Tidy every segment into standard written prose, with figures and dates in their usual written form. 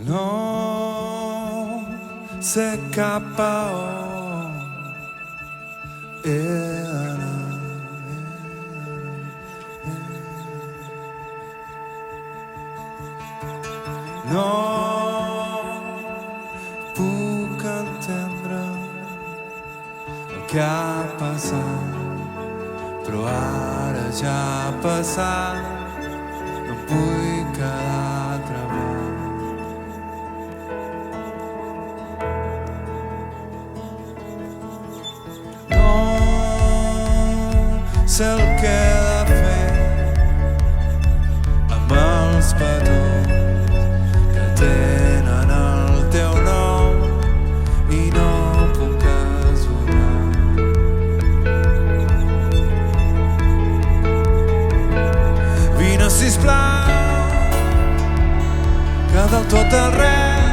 No se escapa. No puc entendre el que ha passat, però ara ja ha passat, no vull quedar atrapat. No sé el que he de fer amb els petons que tenen el teu nom i no puc esborrar. Vine, sisplau, que del tot el res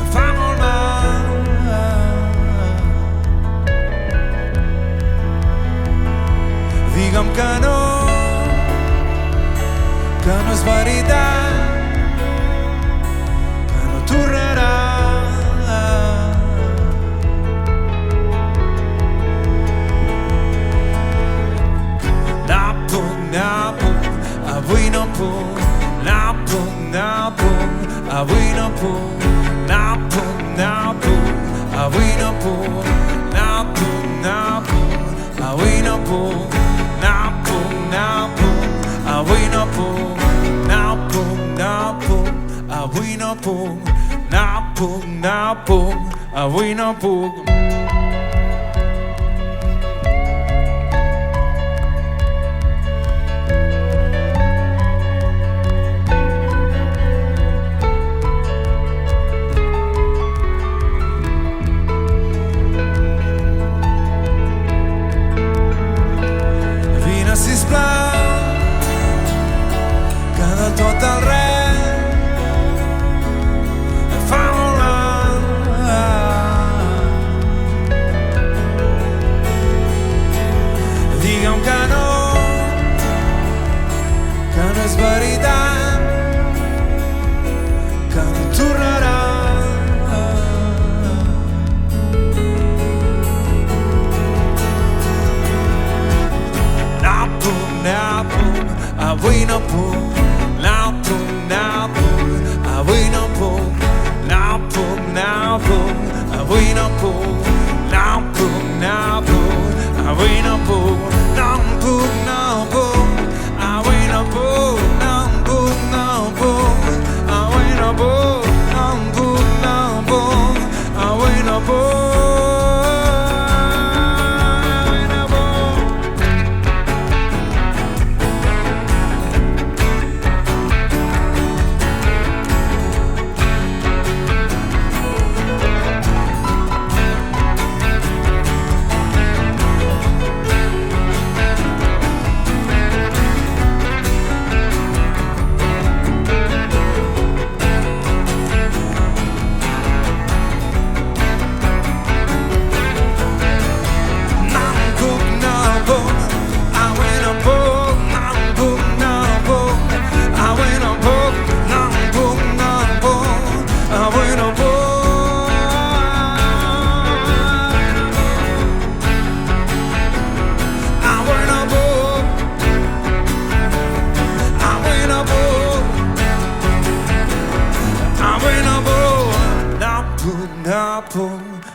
em fa molt mal. Digue'm que no és veritat, que no tornarà. Avui no puc, avui no puc, avui no puc, avui no puc, avui no puc, avui no puc, avui no puc. Vine, sisplau, que de tot el res em fa molt mal. Digue'm que no és veritat, que no tornarà. Avui no puc, avui no puc, avui no puc, avui no puc, avui no puc, avui no puc, avui no puc.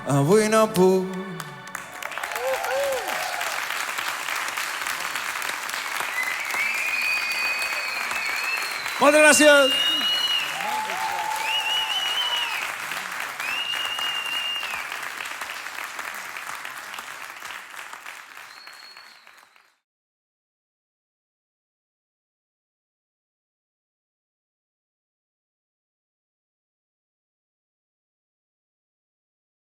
Avui no puc. Moltes gràcies.